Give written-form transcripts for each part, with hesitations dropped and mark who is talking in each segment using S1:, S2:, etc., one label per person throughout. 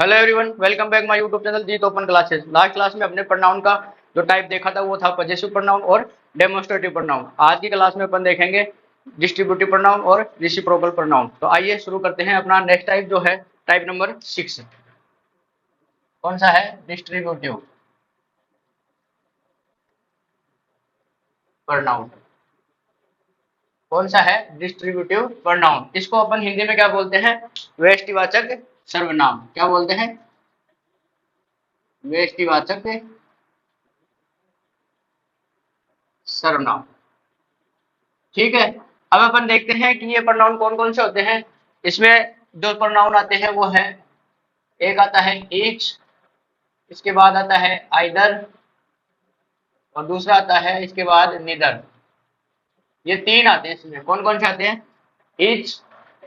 S1: Hello everyone, welcome back my YouTube channel Jeet open classes. Last class में अपने pronoun का जो type देखा था वो था पजेसिव प्रोनाउन और डेमोन्स्ट्रेटिव प्रोनाउन। आज की क्लास में अपन देखेंगे डिस्ट्रीब्यूटिव प्रोनाउन और रेसिप्रोकल प्रोनाउन। तो आइए शुरू करते हैं। अपना नेक्स्ट टाइप जो है टाइप नंबर 6। कौन सा है? Distributive pronoun. कौन सा है? Distributive pronoun. इसको अपन हिंदी में क्या बोलते हैं? व्यष्टिवाचक सर्वनाम। क्या बोलते हैं? व्यष्टिवाचक सर्वनाम। ठीक है। अब अपन देखते हैं कि ये प्रोनाउन कौन कौन से होते हैं। इसमें जो प्रोनाउन आते हैं वो है, एक आता है ईच, इसके बाद आता है आइदर, और दूसरा आता है इसके बाद निदर। ये तीन आते हैं। इसमें कौन कौन से आते हैं? ईच,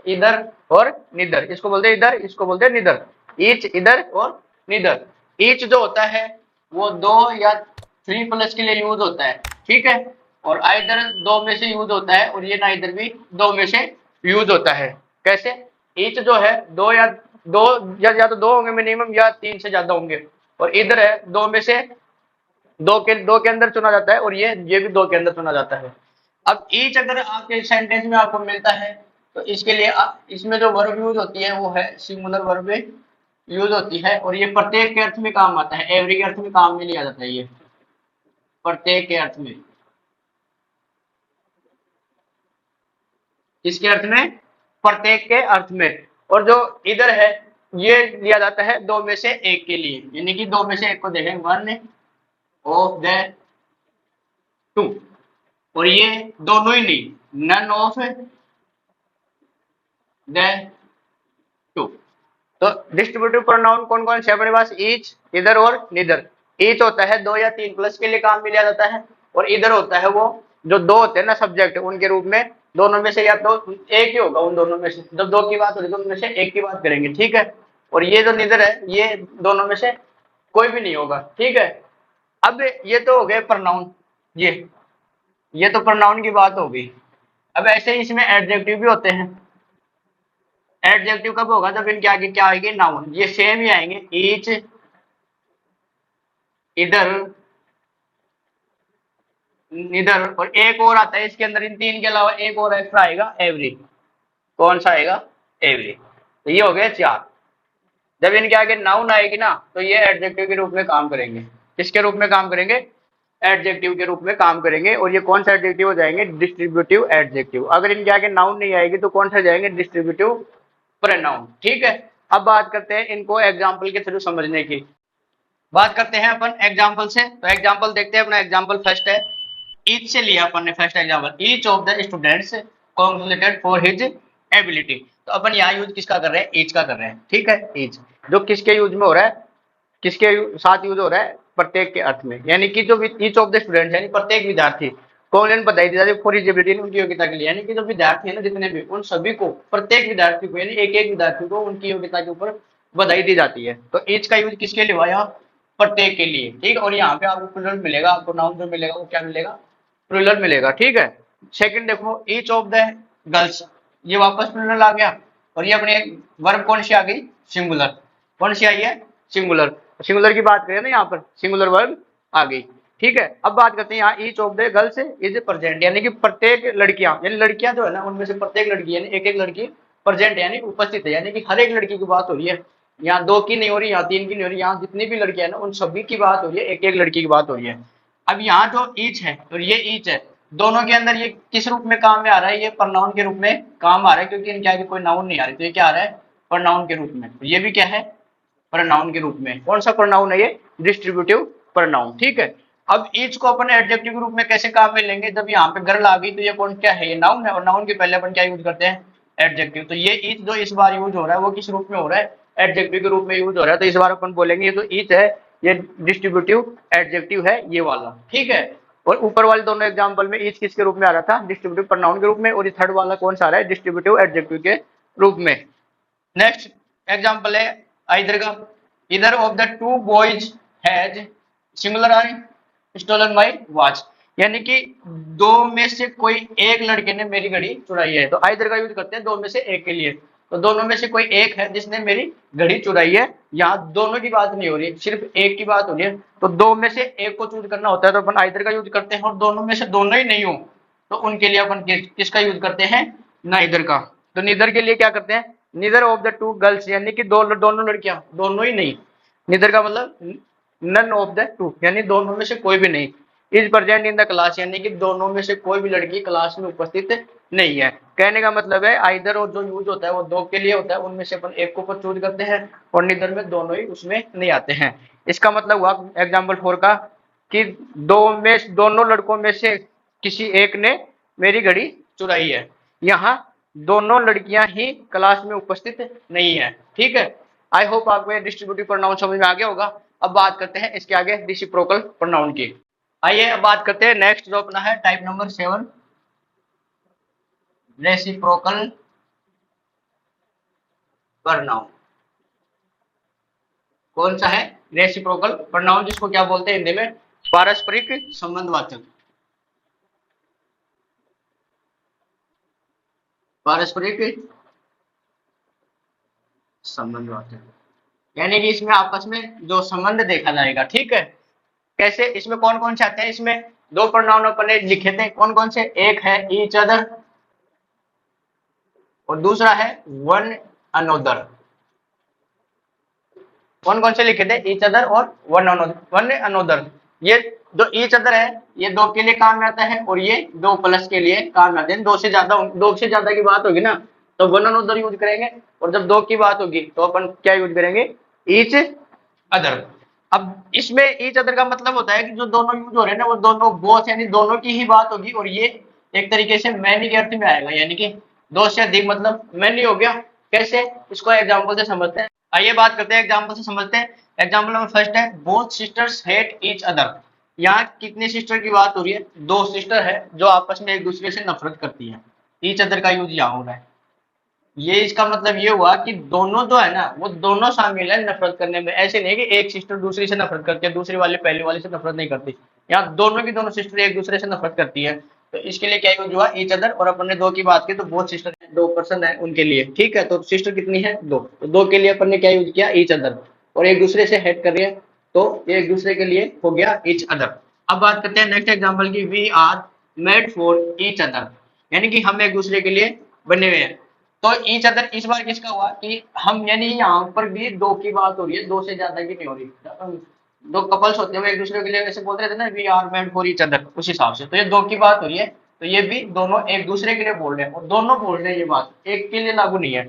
S1: इधर और निदर। इसको बोलते हैं इधर, इसको बोलते हैं निदर। ईच, इधर और निदर। ईच जो होता है वो दो या थ्री प्लस के लिए यूज होता है। ठीक है। और आइदर दो में से यूज होता है, और ये नाइदर भी दो में से यूज होता है। कैसे? ईच जो है दो या तो दो होंगे मिनिमम, या तीन से ज्यादा होंगे। और इधर है दो में से दो के अंदर चुना जाता है, और ये भी दो के अंदर चुना जाता है। अब ईच अगर आपके सेंटेंस में आपको मिलता है तो इसके लिए इसमें जो वर्ब यूज होती है वो है सिंगुलर वर्ब यूज होती है, और ये प्रत्येक के अर्थ में काम आता है। एवरी के अर्थ में काम में लिया जाता है। ये प्रत्येक के अर्थ में, इसके अर्थ में, प्रत्येक के अर्थ में। और जो इधर है ये लिया जाता है दो में से एक के लिए, यानी कि दो में से एक को देखें, वन ऑफ द टू। और ये दोनों ही नहीं, नन ऑफ द टू। तो डिस्ट्रीब्यूटिव प्रोनाउन कौन कौन से अपने पास? ईच, इधर और निदर। ईच होता है दो या तीन प्लस के लिए काम में लिया जाता है, और इधर होता है वो जो दो होते हैं ना सब्जेक्ट, उनके रूप में दोनों में से या तो एक ही होगा। उन दोनों में से जब दो की बात हो रही है तो उनमें से एक की बात करेंगे। ठीक है। और ये जो निदर है ये दोनों में से कोई भी नहीं होगा। ठीक है। अब ये तो हो गए प्रोनाउन। ये तो प्रोनाउन की बात हो गई। अब ऐसे ही इसमें एडजेक्टिव भी होते हैं। एडजेक्टिव कब होगा? जब इनके आगे क्या आएगी? नाउन। ये सेम ही आएंगे, ईच, इधर, इधर, और एक और आता है इसके अंदर। इन तीन के अलावा एक और एक्स्ट्रा आएगा, एवरी। कौन सा आएगा? एवरी। तो ये हो गए चार। जब इनके आगे नाउन आएगी ना तो ये एडजेक्टिव के रूप में काम करेंगे। किसके रूप में काम करेंगे? एडजेक्टिव के रूप में काम करेंगे। और ये कौन सा एडजेक्टिव हो जाएंगे? Distributive adjective. अगर इनके आगे नाउन नहीं आएगी तो कौन सा जाएंगे? Distributive pronoun. ठीक है। अब बात करते हैं इनको एग्जाम्पल के थ्रू समझने की। बात करते हैं अपन एग्जाम्पल से। तो एग्जाम्पल देखते हैं। अपना एग्जाम्पल फर्स्ट है, ईच से लिया अपन ने first example. Each of the students congratulated for his ability. तो अपन यहाँ यूज किसका कर रहे हैं? ईच का कर रहे हैं। ठीक है। ईच जो किसके यूज में हो रहा है? किसके साथ यूज हो रहा है? प्रत्येक के अर्थ में। यानी कि जो ईच ऑफ द स्टूडेंट यानी प्रत्येक विद्यार्थी, कौन बताई दी जाती है? फॉर हिज एबिलिटी, उनकी योग्यता के लिए। यानी कि जो विद्यार्थी है ना जितने भी, उन सभी को, प्रत्येक विद्यार्थी को, यानी एक एक विद्यार्थी को उनकी योग्यता के ऊपर बधाई दी जाती है। तो ईच का यूज किसके लिए हुआ? यहाँ प्रत्येक के लिए। ठीक। और यहाँ पे आपको प्लूरल मिलेगा। आपको नाउन जो मिलेगा वो क्या मिलेगा? प्लूरल मिलेगा। ठीक है। सेकंड देखो, ईच ऑफ द गर्ल्स, ये वापस प्लूरल आ गया। और ये अपने वर्ब कौन सी आ गई? सिंगुलर। कौन सी आई है? सिंगुलर। सिंगुलर की बात करें ना, यहाँ पर सिंगुलर वर्ब आ गई। ठीक है। अब बात करते हैं यहाँ each of the girls is present, यानी कि प्रत्येक लड़कियां, यानी लड़कियां जो है ना उनमें से प्रत्येक लड़की, यानी एक एक लड़की प्रेजेंट यानी उपस्थित है। यानी कि हर एक लड़की की बात हो रही है। यहाँ दो की नहीं हो रही, यहाँ तीन की नहीं हो रही, यहाँ जितनी भी लड़कियां हैं ना उन सभी की बात हो रही है। एक एक लड़की की बात हो रही है। अब यहाँ जो ईच है और ये ईच है, दोनों के अंदर ये किस रूप में काम में आ रहा है? ये प्रोनाउन के रूप में काम आ रहा है, क्योंकि इनके आगे कोई नाउन नहीं आ रही। तो ये क्या आ रहा है? प्रोनाउन के रूप में। तो ये भी क्या है? प्रोनाउन के रूप में। कौन सा प्रोनाउन है? ये डिस्ट्रीब्यूटिव प्रोनाउन। ठीक है। अब ईच को अपन एडजेक्टिव के रूप में कैसे काम में लेंगे? जब यहाँ पे गर्ल आ गई तो ये कौन क्या है? ये नाउन है, और नाउन के पहले अपन क्या यूज करते हैं? एडजेक्टिव। तो ये ईच जो इस बार यूज हो रहा है वो किस रूप में हो रहा है? एडजेक्टिव के रूप में यूज हो रहा है। तो इस बार अपन बोलेंगे ये जो ईच है ये डिस्ट्रीब्यूटिव एडजेक्टिव है, ये वाला। ठीक है। और ऊपर वाले दोनों एग्जाम्पल में ईच किसके रूप में आ रहा था? डिस्ट्रीब्यूटिव प्रोनाउन के रूप में। और ये थर्ड वाला कौन सा आ रहा है? डिस्ट्रीब्यूटिव एडजेक्टिव के रूप में। नेक्स्ट एग्जाम्पल है आइदर का। Either of the two boys has singular are stolen my watch, यानी कि दो में से कोई एक लड़के ने मेरी घड़ी चुराई है। तो आइदर का यूज करते हैं दो में से एक के लिए। तो दोनों में से कोई एक है जिसने मेरी घड़ी चुराई है। यहाँ दोनों की बात नहीं हो रही, सिर्फ एक की बात हो रही है। तो दो में से एक को चूज करना होता है तो अपन आइदर का यूज करते हैं, और दोनों में से दोनों ही नहीं हो तो उनके लिए अपन किसका यूज करते हैं, नाइदर का। तो नीदर के लिए क्या करते हैं, neither of the to girls, यानी कि दोनों लड़कियां, दोनों ही नहीं। नीदर का मतलब नन ऑफ द टू, यानी दोनों में से कोई भी नहीं। Is present in the class, यानी कि दोनों में से कोई भी लड़की क्लास में उपस्थित नहीं है। कहने का मतलब है आइदर और जो यूज होता है वो दो के लिए होता है, उनमें से अपन एक को चूज करते हैं, और नीदर में दोनों ही उसमें नहीं आते हैं। इसका मतलब हुआ एग्जाम्पल 4 का कि दोनों लड़कों में से किसी एक ने मेरी घड़ी चुराई है। यहाँ दोनों लड़कियां ही क्लास में उपस्थित नहीं है। ठीक है, आई होप आपको ये डिस्ट्रीब्यूटिव प्रोनाउन समझ में आ गया होगा। अब बात करते हैं इसके आगे रेसिप्रोकल प्रोनाउन की। आइए अब बात करते हैं नेक्स्ट जो अपना है टाइप नंबर 7, रेसिप्रोकल प्रोनाउन। कौन सा है, रेसिप्रोकल प्रोनाउन, जिसको क्या बोलते हैं हिंदी में, पारस्परिक संबंधवाचक। पारस्परिक संबंधवाचक, यानी कि इसमें आपस में जो संबंध देखा जाएगा। ठीक है, कैसे, इसमें कौन कौन से आते हैं, इसमें दो प्रोनाउन अपन ने लिखे थे, कौन कौन से, एक है ईच अदर और दूसरा है वन अनोदर। कौन कौन से लिखे थे, ईच अदर और वन अनोदर। ये जो ईच अदर है ये दो के लिए काम में आता है, और ये दो प्लस के लिए काम में आते हैं। दो से ज्यादा की बात होगी ना तो वन अनोदर यूज करेंगे, और जब दो की बात होगी तो अपन क्या यूज करेंगे, ईच अदर। अब इसमें ईच अदर का मतलब होता है कि जो दोनों यूज हो रहे हैं ना वो दोनों बोथ, यानी दोनों की ही बात होगी, और ये एक तरीके से मैनी के अर्थ में आएगा, यानी कि दो से अधिक, मतलब मैनी हो गया। कैसे, इसको एग्जांपल से समझते हैं। आइए बात करते हैं, एग्जांपल से समझते हैं। एग्जांपल नंबर फर्स्ट है, both sisters hate each other. यहाँ कितनी सिस्टर की बात हो रही है, दो सिस्टर है जो आपस में एक दूसरे से नफरत करती है। ईच अदर का यूज यहाँ हो रहा है। ये इसका मतलब ये हुआ कि दोनों जो है ना वो दोनों शामिल है नफरत करने में। ऐसे नहीं है कि एक सिस्टर दूसरी से नफरत करती है, दूसरी वाली पहली वाली से नफरत नहीं करती। यहाँ दोनों की दोनों सिस्टर एक दूसरे से नफरत करती है। तो इसके लिए क्या यूज हुआ, ईच अदर, और अपन ने दो की बात की तो बहुत सिस्टर है, दो पर्सन है उनके लिए। ठीक है, तो सिस्टर कितनी है, दो, तो दो के लिए अपन ने क्या यूज किया, ईच अदर, और एक दूसरे से हेट कर रही है तो एक दूसरे के लिए हो गया ईच अदर। अब बात करते हैं नेक्स्ट एग्जाम्पल की, we are made for each other, यानी कि हम एक दूसरे के लिए बने हुए हैं। तो ईच अदर इस बार किसका हुआ कि हम, यानी यहाँ पर भी दो की बात हो रही है, दो से ज्यादा की नहीं हो रही। दो कपल्स होते हैं वो एक दूसरे के लिए ऐसे बोलते रहते हैं ना, we are made for each other, उस हिसाब से तो ये दो की बात हो रही है। तो ये भी दोनों एक दूसरे के लिए बोल रहे हैं, और दोनों बोल रहे हैं, ये बात एक के लिए लागू नहीं है।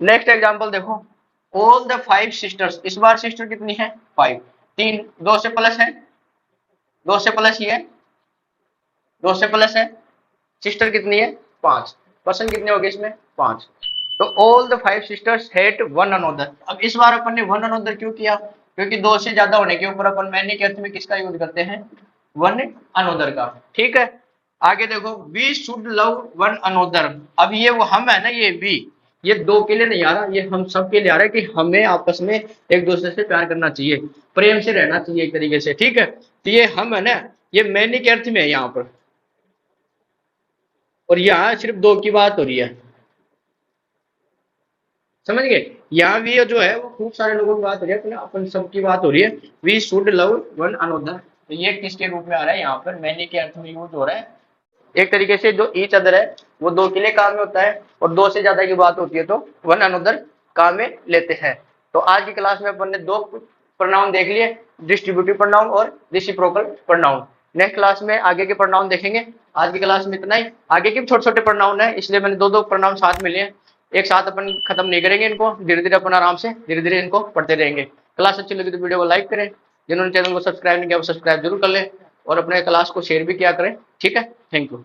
S1: नेक्स्ट एग्जाम्पल देखो, ऑल द 5 सिस्टर्स, इस बार सिस्टर कितनी है, 5, तीन, दो से प्लस है, दो से प्लस ही है, दो से प्लस है, सिस्टर कितनी है, 5, पर्सन कितने हो गए इसमें, 5। तो all the 5 sisters hate one another. अब इस बार अपन ने वन अनोदर क्यों किया, क्योंकि दो से ज्यादा होने के ऊपर अपन मैनी के अर्थ में किसका यूज करते हैं, वन अनोदर का। ठीक है, आगे देखो, we should love one another. अब ये वो हम है ना, ये वी, ये दो के लिए नहीं आ रहा, ये हम सब के लिए आ रहा है कि हमें आपस में एक दूसरे से प्यार करना चाहिए, प्रेम से रहना चाहिए एक तरीके से। ठीक है, तो ये हम है ना, ये मैनी के अर्थ में है यहाँ पर, और यहाँ सिर्फ दो की बात हो रही है, समझ गए। यहाँ भी जो है वो खूब सारे लोगों की बात हो रही है, अपन सब की बात हो रही है। We should love one another, तो ये किसके रूप में आ रहा है, यहाँ पर मैनी के अर्थ में यूज हो रहा है। एक तरीके से जो ईच अदर है वो दो के लिए काम में होता है, और दो से ज्यादा की बात होती है तो वन अनोदर काम में लेते हैं। तो आज की क्लास में अपन ने दो प्रोनाउन देख लिए, डिस्ट्रीब्यूटिव प्रोनाउन और रेसिप्रोकल प्रोनाउन। नेक्स्ट क्लास में आगे के प्रोनाउन देखेंगे। आज की क्लास में इतना ही, आगे के छोटे छोटे प्रोनाउन है इसलिए मैंने दो दो प्रोनाउन साथ में लिए, एक साथ अपन खत्म नहीं करेंगे इनको, धीरे धीरे अपन आराम से धीरे धीरे इनको पढ़ते रहेंगे। क्लास अच्छी लगी तो वीडियो को लाइक करें, जिन्होंने चैनल को सब्सक्राइब नहीं किया वो सब्सक्राइब जरूर कर ले, और अपने क्लास को शेयर भी किया करें। ठीक है, थैंक यू।